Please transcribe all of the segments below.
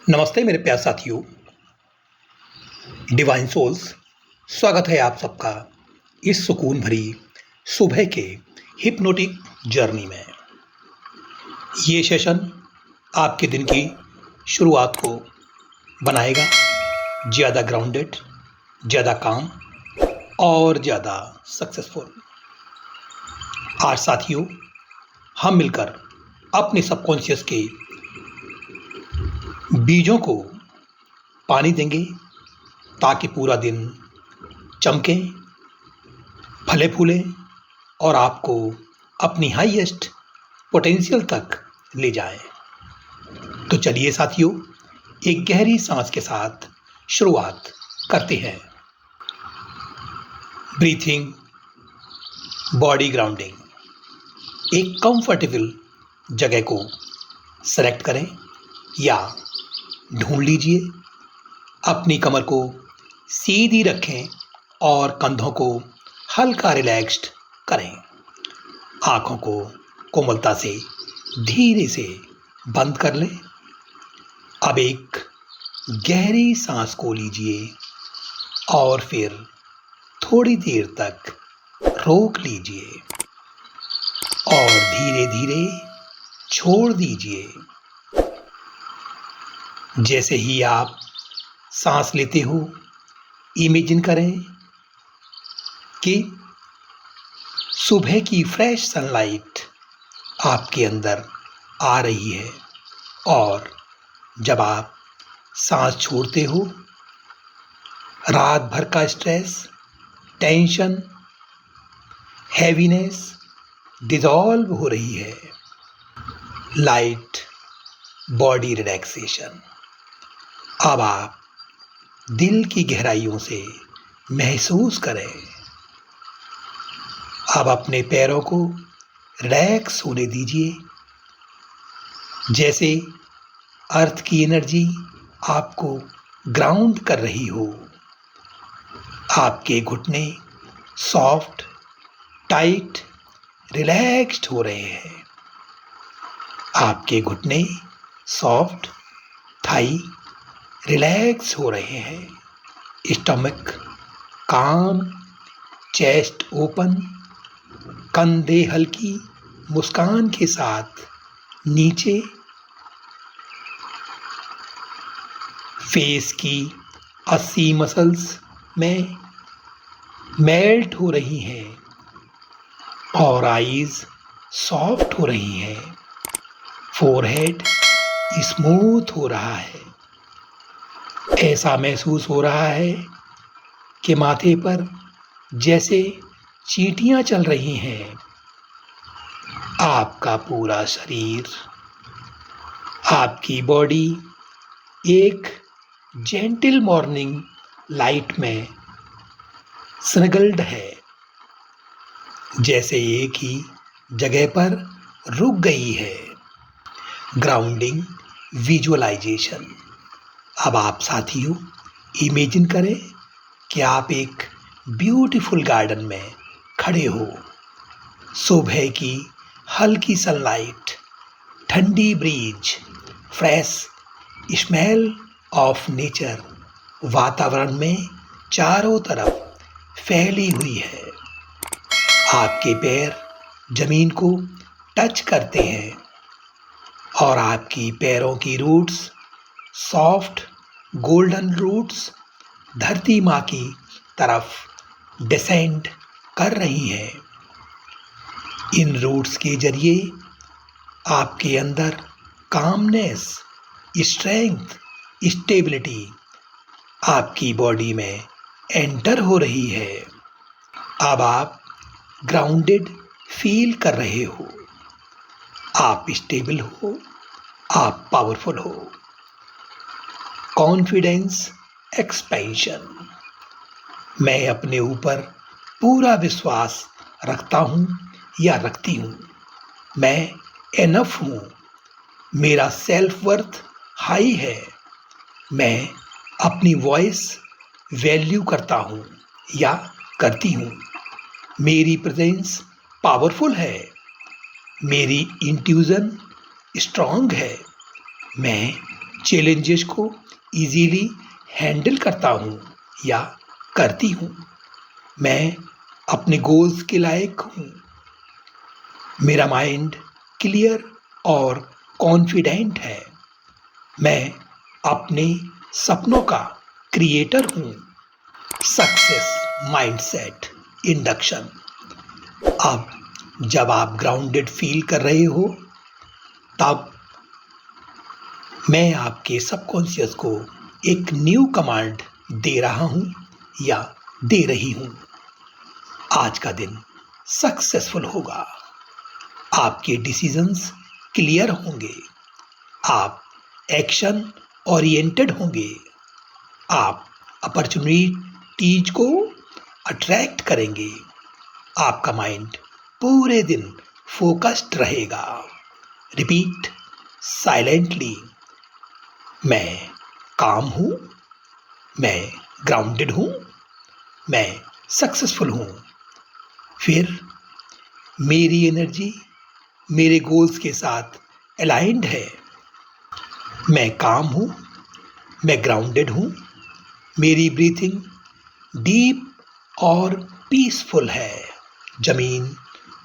नमस्ते मेरे प्यारे साथियों। डिवाइन सोल्स, स्वागत है आप सबका इस सुकून भरी सुबह के हिप्नोटिक जर्नी में। ये सेशन आपके दिन की शुरुआत को बनाएगा ज़्यादा ग्राउंडेड, ज़्यादा काम और ज़्यादा सक्सेसफुल। आज साथियों, हम मिलकर अपने सबकॉन्शियस के बीजों को पानी देंगे ताकि पूरा दिन चमके, फले फूले और आपको अपनी हाईएस्ट पोटेंशियल तक ले जाए। तो चलिए साथियों, एक गहरी सांस के साथ शुरुआत करते हैं। Breathing, body grounding. एक कंफर्टेबल जगह को सेलेक्ट करें या ढूंढ लीजिए। अपनी कमर को सीधी रखें और कंधों को हल्का रिलैक्स्ड करें। आंखों को कोमलता से धीरे से बंद कर लें। अब एक गहरी सांस को लीजिए और फिर थोड़ी देर तक रोक लीजिए और धीरे धीरे छोड़ दीजिए। जैसे ही आप सांस लेते हो, इमेजिन करें कि सुबह की फ्रेश सनलाइट आपके अंदर आ रही है और जब आप सांस छोड़ते हो, रात भर का स्ट्रेस, टेंशन, हैवीनेस डिसॉल्व हो रही है। Light body relaxation. अब आप दिल की गहराइयों से महसूस करें। अब अपने पैरों को रिलैक्स होने दीजिए, जैसे अर्थ की एनर्जी आपको ग्राउंड कर रही हो। आपके घुटने सॉफ्ट, टाइट, रिलैक्स्ड हो रहे हैं। आपके घुटने सॉफ्ट, थाई रिलैक्स हो रहे हैं। स्टमक काम, चेस्ट ओपन, कंधे हल्की मुस्कान के साथ नीचे, फेस की 80 मसल्स में मेल्ट हो रही हैं और आईज सॉफ्ट हो रही हैं। फोरहेड स्मूथ हो रहा है। ऐसा महसूस हो रहा है कि माथे पर जैसे चींटियां चल रही हैं। आपका पूरा शरीर, आपकी बॉडी एक जेंटल मॉर्निंग लाइट में स्नगल्ड है, जैसे एक ही जगह पर रुक गई है। Grounding visualization. अब आप साथियों इमेजिन करें कि आप एक ब्यूटीफुल गार्डन में खड़े हो। सुबह की हल्की सनलाइट, ठंडी breeze, fresh smell of nature वातावरण में चारों तरफ फैली हुई है। आपके पैर जमीन को टच करते हैं और आपकी पैरों की रूट्स सॉफ्ट गोल्डन रूट्स धरती माँ की तरफ डिसेंड कर रही हैं। इन रूट्स के जरिए आपके अंदर कामनेस, स्ट्रेंथ, स्टेबिलिटी आपकी बॉडी में एंटर हो रही है। अब आप ग्राउंडेड फील कर रहे हो। आप स्टेबल हो, आप पावरफुल हो। Confidence expansion. मैं अपने ऊपर पूरा विश्वास रखता हूँ या रखती हूँ। मैं एनफ हूँ। मेरा सेल्फ वर्थ हाई है। मैं अपनी वॉइस वैल्यू करता हूँ या करती हूँ। मेरी प्रेजेंस पावरफुल है। मेरी इंट्यूजन स्ट्रांग है। मैं चैलेंजेस को इजीली हैंडल करता हूँ या करती हूँ। मैं अपने गोल्स के लायक हूँ। मेरा माइंड क्लियर और कॉन्फिडेंट है। मैं अपने सपनों का क्रिएटर हूँ। Success mindset induction. अब जब आप ग्राउंडेड फील कर रहे हो, तब मैं आपके सबकॉन्शियस को एक न्यू कमांड दे रहा हूँ या दे रही हूँ। आज का दिन सक्सेसफुल होगा। आपके डिसीजंस क्लियर होंगे। आप एक्शन ओरिएंटेड होंगे। आप अपॉर्चुनिटीज को अट्रैक्ट करेंगे। आपका माइंड पूरे दिन फोकस्ड रहेगा। Repeat silently. मैं काम हूँ, मैं ग्राउंडेड हूँ, मैं सक्सेसफुल हूँ। फिर मेरी एनर्जी मेरे गोल्स के साथ अलाइंड है। मैं काम हूँ, मैं ग्राउंडेड हूँ, मेरी ब्रीथिंग डीप और पीसफुल है। जमीन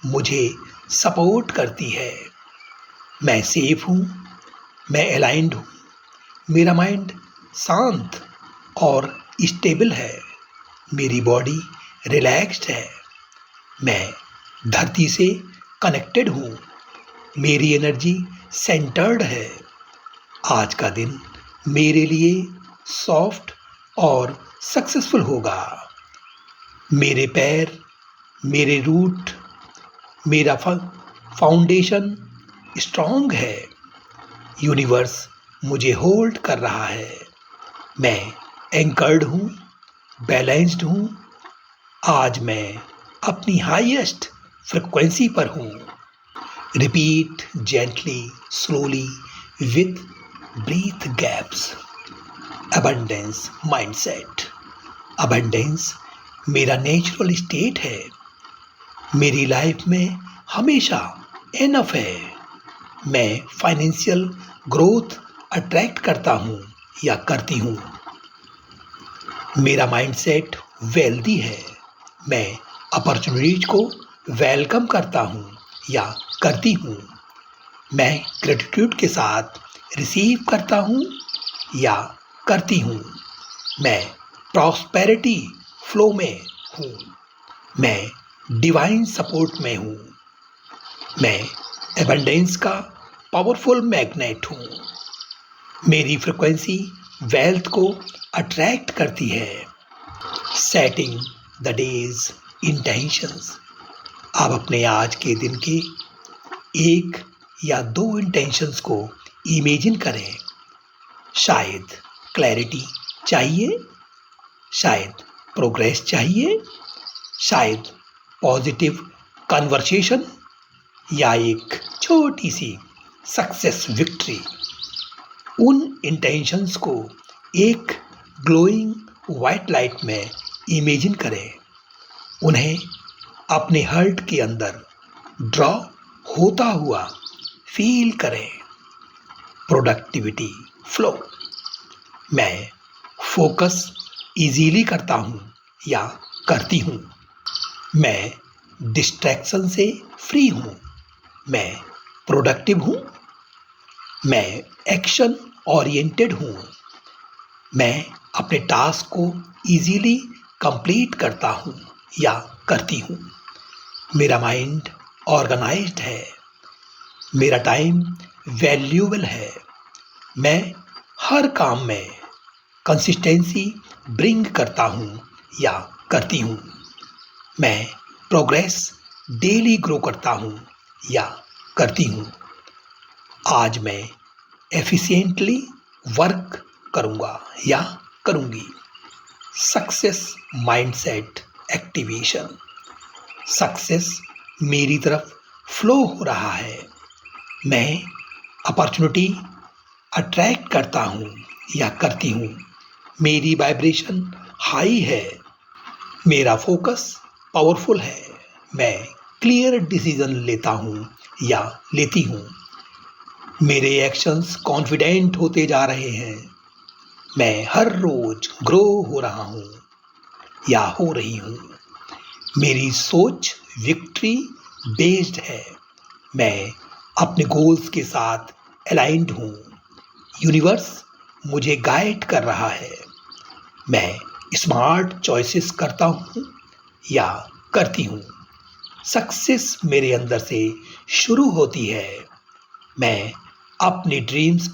मुझे सपोर्ट करती है। मैं सेफ हूँ, मैं अलाइंड हूँ, मेरा माइंड शांत और स्टेबल है। मेरी बॉडी रिलैक्स्ड है। मैं धरती से कनेक्टेड हूँ। मेरी एनर्जी सेंटर्ड है। आज का दिन मेरे लिए सॉफ्ट और सक्सेसफुल होगा। मेरे पैर, मेरे रूट, मेरा फाउंडेशन स्ट्रांग है। यूनिवर्स मुझे होल्ड कर रहा है। मैं एंकर्ड हूँ, बैलेंस्ड हूँ। आज मैं अपनी हाईएस्ट फ्रिक्वेंसी पर हूँ। Repeat gently, slowly, with breath gaps. Abundance mindset. Abundance मेरा नेचुरल स्टेट है। मेरी लाइफ में हमेशा एनफ है। मैं फाइनेंशियल ग्रोथ अट्रैक्ट करता हूँ या करती हूँ। मेरा माइंडसेट वेल्दी है। मैं अपॉर्चुनिटीज को वेलकम करता हूँ या करती हूँ। मैं ग्रेटिट्यूड के साथ रिसीव करता हूँ या करती हूँ। मैं प्रॉस्पेरिटी फ्लो में हूँ। मैं डिवाइन सपोर्ट में हूँ। मैं एबंडेंस का पावरफुल मैग्नेट हूँ। मेरी फ्रिक्वेंसी वेल्थ को अट्रैक्ट करती है। Setting the days intentions. आप अपने आज के दिन के एक या दो इंटेंशंस को इमेजिन करें। शायद क्लैरिटी चाहिए, शायद प्रोग्रेस चाहिए, शायद पॉजिटिव कन्वर्सेशन या एक छोटी सी सक्सेस विक्ट्री। उन इंटेंशंस को एक ग्लोइंग वाइट लाइट में इमेजिन करें। उन्हें अपने हार्ट के अंदर ड्रॉ होता हुआ फील करें। Productivity flow. मैं फोकस इजीली करता हूँ या करती हूँ। मैं डिस्ट्रैक्शन से फ्री हूँ। मैं प्रोडक्टिव हूँ। मैं एक्शन ओरिएंटेड हूँ। मैं अपने टास्क को इजीली कंप्लीट करता हूँ या करती हूँ। मेरा माइंड ऑर्गेनाइज्ड है। मेरा टाइम वैल्यूएबल है। मैं हर काम में कंसिस्टेंसी ब्रिंग करता हूँ या करती हूँ। मैं प्रोग्रेस डेली ग्रो करता हूँ या करती हूँ। आज मैं एफिशिएंटली वर्क करूँगा या करूँगी। Success mindset activation. सक्सेस मेरी तरफ फ्लो हो रहा है। मैं अपॉर्चुनिटी अट्रैक्ट करता हूँ या करती हूँ। मेरी वाइब्रेशन हाई है। मेरा फोकस पावरफुल है। मैं क्लियर डिसीजन लेता हूँ या लेती हूँ। मेरे एक्शंस कॉन्फिडेंट होते जा रहे हैं। मैं हर रोज ग्रो हो रहा हूँ या हो रही हूँ। मेरी सोच विक्ट्री बेस्ड है। मैं अपने गोल्स के साथ अलाइंड हूँ। यूनिवर्स मुझे गाइड कर रहा है। मैं स्मार्ट चॉइसेस करता हूँ या करती हूँ। सक्सेस मेरे अंदर से शुरू होती है। मैं अपने ड्रीम्स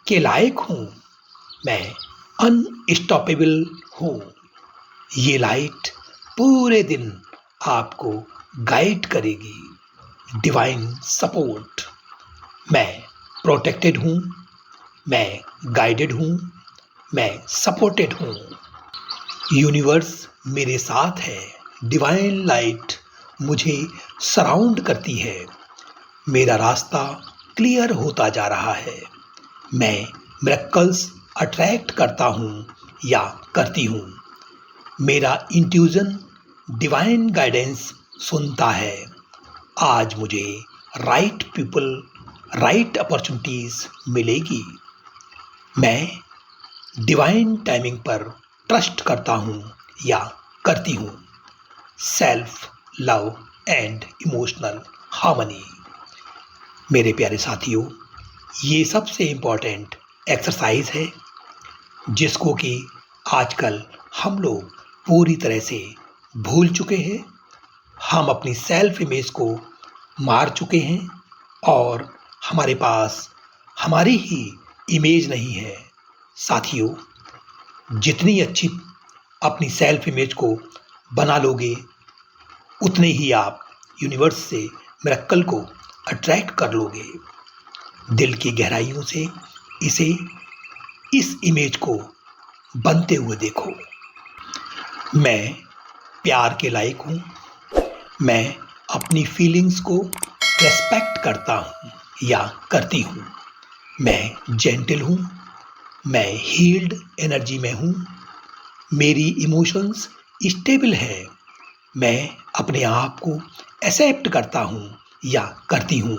के लायक हूँ। मैं अनस्टॉपेबल हूँ। ये लाइट पूरे दिन आपको गाइड करेगी। Divine support. मैं प्रोटेक्टेड हूँ। मैं गाइडेड हूँ। मैं सपोर्टेड हूँ। यूनिवर्स मेरे साथ है। डिवाइन लाइट मुझे सराउंड करती है। मेरा रास्ता क्लियर होता जा रहा है। मैं मिरेकल्स अट्रैक्ट करता हूँ या करती हूँ। मेरा इंट्यूजन डिवाइन गाइडेंस सुनता है। आज मुझे राइट पीपल राइट अपॉर्चुनिटीज मिलेगी। मैं डिवाइन टाइमिंग पर ट्रस्ट करता हूँ या करती हूँ। Self love and emotional harmony. मेरे प्यारे साथियों, ये सबसे इम्पॉर्टेंट एक्सरसाइज है जिसको कि आजकल हम लोग पूरी तरह से भूल चुके हैं। हम अपनी सेल्फ इमेज को मार चुके हैं और हमारे पास हमारी ही इमेज नहीं है। साथियों, जितनी अच्छी अपनी सेल्फ इमेज को बना लोगे उतने ही आप यूनिवर्स से मिरेकल को अट्रैक्ट कर लोगे। दिल की गहराइयों से इस इमेज को बनते हुए देखो। मैं प्यार के लायक हूँ। मैं अपनी फीलिंग्स को रेस्पेक्ट करता हूँ या करती हूँ। मैं जेंटल हूँ। मैं हील्ड एनर्जी में हूँ। मेरी इमोशंस स्टेबल है। मैं अपने आप को एक्सेप्ट करता हूँ या करती हूँ।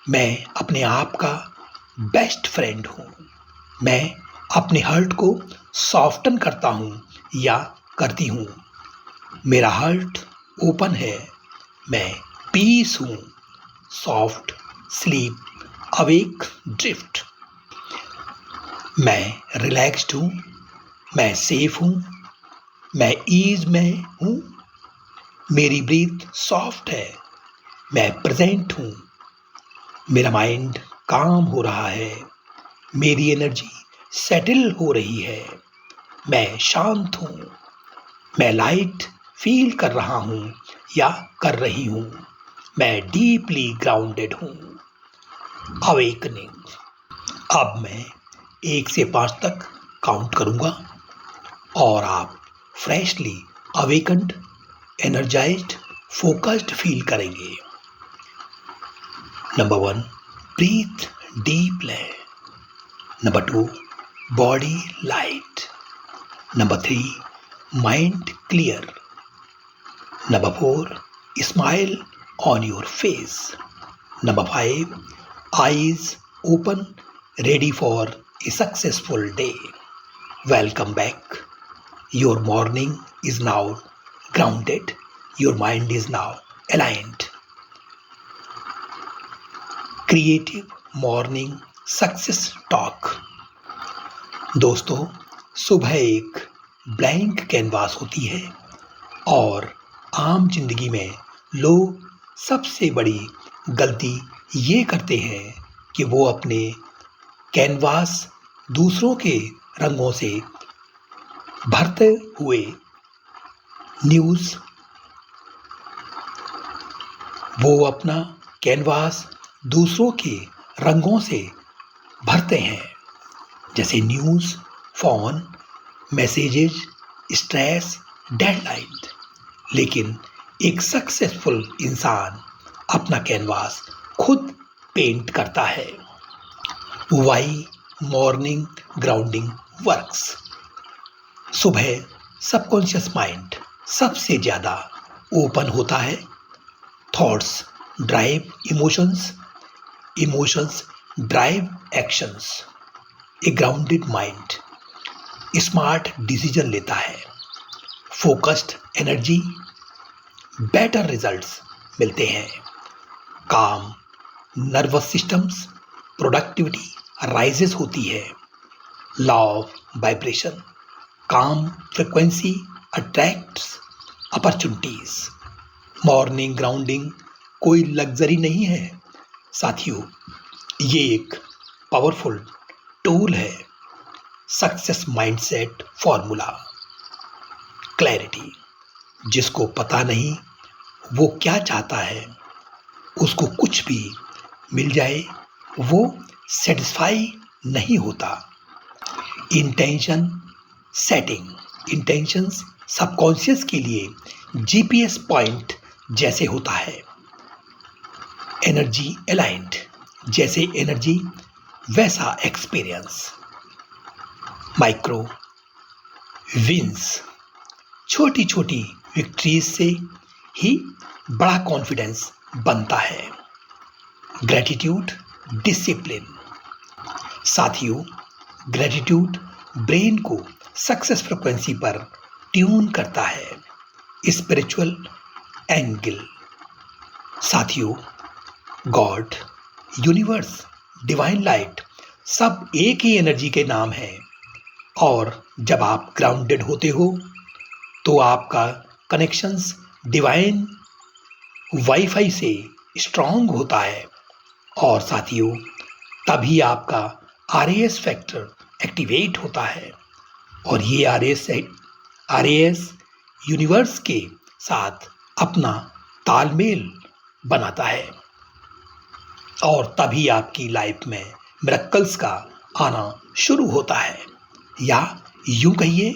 मैं अपने आप का बेस्ट फ्रेंड हूँ। मैं अपने हर्ट को सॉफ्टन करता हूँ या करती हूँ। मेरा हर्ट ओपन है। मैं पीस हूँ। Soft sleep awake drift. मैं रिलैक्स्ड हूँ। मैं सेफ हूँ। मैं ईज में हूँ। मेरी ब्रीथ सॉफ्ट है। मैं प्रेजेंट हूँ। मेरा माइंड काम हो रहा है। मेरी एनर्जी सेटल हो रही है। मैं शांत हूँ। मैं लाइट फील कर रहा हूँ या कर रही हूँ। मैं डीपली ग्राउंडेड हूँ। अवेकनिंग। अब मैं 1 से 5 तक काउंट करूँगा और आप freshly awakened, energised, focused feel करेंगे। Number 1, breathe deeply. Number 2, body light. Number 3, mind clear. Number 4, smile on your face. Number 5, eyes open, ready for a successful day. Welcome back. Your morning is now grounded. Your mind is now aligned. Creative Morning Success Talk. दोस्तों, सुबह एक blank canvas होती है और आम जिंदगी में लोग सबसे बड़ी गलती ये करते हैं कि वो अपने कैनवास दूसरों के रंगों से भरते हुए वो अपना कैनवास दूसरों के रंगों से भरते हैं, जैसे news, phone, messages, stress, deadline. लेकिन एक सक्सेसफुल इंसान अपना कैनवास खुद पेंट करता है। Why morning grounding works. सुबह सबकॉन्शियस माइंड सबसे ज़्यादा ओपन होता है। Thoughts drive emotions. Emotions drive actions. A grounded mind smart decision लेता है। फोकस्ड एनर्जी बेटर रिजल्ट्स मिलते हैं। काम नर्वस सिस्टम्स प्रोडक्टिविटी राइजेस होती है। लॉ ऑफ वाइब्रेशन काम frequency attracts opportunities. Morning grounding कोई लग्जरी नहीं है साथियों, ये एक पावरफुल टूल है। Success mindset formula. क्लैरिटी जिसको पता नहीं वो क्या चाहता है, उसको कुछ भी मिल जाए वो सेटिस्फाई नहीं होता। इंटेंशन सेटिंग इंटेंशंस सबकॉन्शियस के लिए जीपीएस पॉइंट जैसे होता है। एनर्जी अलाइंड जैसे एनर्जी वैसा एक्सपीरियंस। माइक्रो विंस छोटी छोटी विक्ट्रीज से ही बड़ा कॉन्फिडेंस बनता है। ग्रेटिट्यूड डिसिप्लिन साथियों, ग्रेटिट्यूड ब्रेन को सक्सेस फ्रिक्वेंसी पर ट्यून करता है। स्पिरिचुअल एंगल साथियों, गॉड यूनिवर्स डिवाइन लाइट सब एक ही एनर्जी के नाम हैं। और जब आप ग्राउंडेड होते हो तो आपका कनेक्शंस डिवाइन वाईफाई से स्ट्रांग होता है। और साथियों, तभी आपका आरएएस फैक्टर एक्टिवेट होता है। और ये आरएएस यूनिवर्स के साथ अपना तालमेल बनाता है। और तभी आपकी लाइफ में मिरेकल्स का आना शुरू होता है। या यूं कहिए,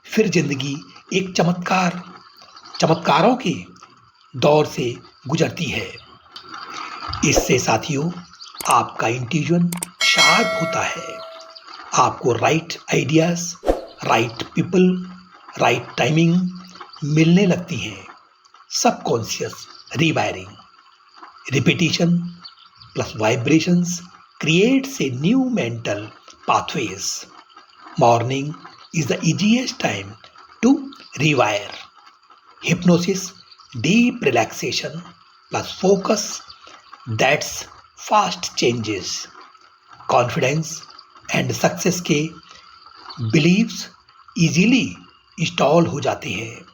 फिर जिंदगी एक चमत्कारों के दौर से गुजरती है। इससे साथियों, आपका इंट्यूजन शार्प होता है। आपको right ideas, right people, right timing मिलने लगती हैं। Subconscious rewiring repetition plus vibrations creates a new mental pathways. Morning is the easiest time to rewire. Hypnosis, deep relaxation plus focus, that's fast changes. Confidence and success के beliefs easily install हो जाते हैं।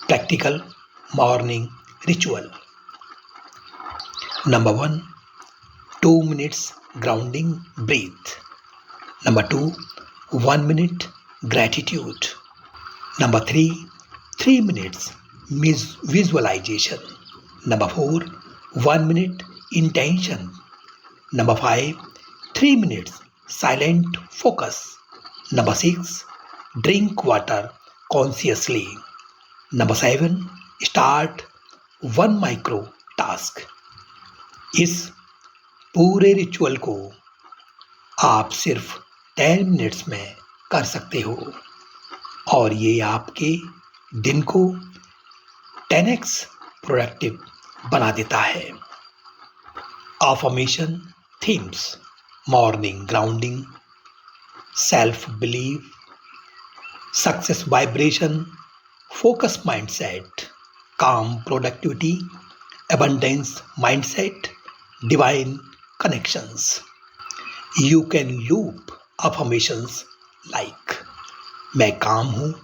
Practical morning ritual. Number 1, 2 minutes grounding breath. Number 2, 1 minute gratitude. Number 3, 3 minutes visualization. Number 4, 1 minute intention. Number 5, 3 minutes silent focus. Number 6, drink water consciously. Number 7, start 1 micro task. इस पूरे ritual को आप सिर्फ 10 minutes में कर सकते हो और ये आपके दिन को 10x प्रोडक्टिव बना देता है। Affirmation themes: morning grounding, self believe, success vibration, focus mindset, काम productivity, abundance mindset, divine connections. You can loop affirmations like मैं काम हूँ,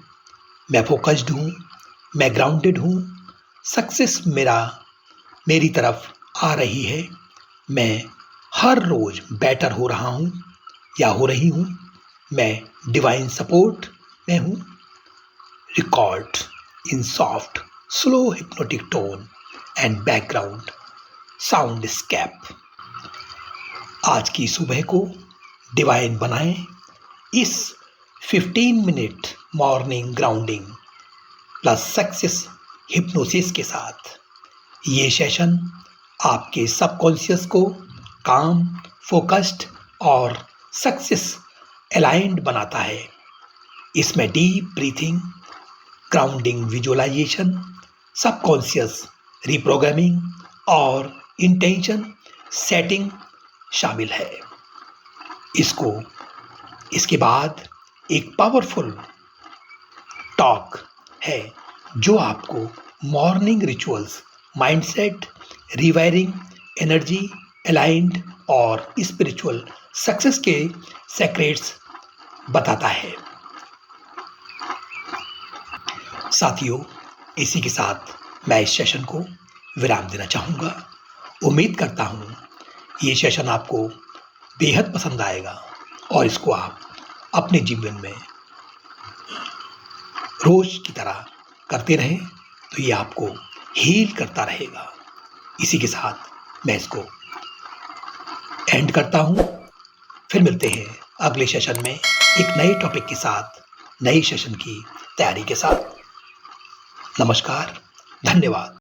मैं फोकस्ड हूँ, मैं ग्राउंडेड हूँ, सक्सेस मेरी तरफ आ रही है, मैं हर रोज बेटर हो रहा हूँ या हो रही हूँ, मैं डिवाइन सपोर्ट में हूँ। Record in soft slow hypnotic tone and background soundscape. आज की सुबह को डिवाइन बनाएं इस 15 minute morning grounding plus success hypnosis के साथ। ये सेशन आपके सबकॉन्शियस को काम, फोकस्ड और सक्सेस अलाइंड बनाता है। इसमें deep breathing, grounding visualization, subconscious reprogramming और इंटेंशन सेटिंग शामिल है। इसके बाद एक पावरफुल टॉक है जो आपको morning rituals, mindset, rewiring, energy aligned और स्पिरिचुअल सक्सेस के सीक्रेट्स बताता है। साथियों, इसी के साथ मैं इस सेशन को विराम देना चाहूँगा। उम्मीद करता हूँ ये सेशन आपको बेहद पसंद आएगा और इसको आप अपने जीवन में रोज की तरह करते रहें तो ये आपको हील करता रहेगा। इसी के साथ मैं इसको एंड करता हूँ। फिर मिलते हैं अगले सेशन में एक नए टॉपिक के साथ, नए सेशन की तैयारी के साथ। नमस्कार, धन्यवाद।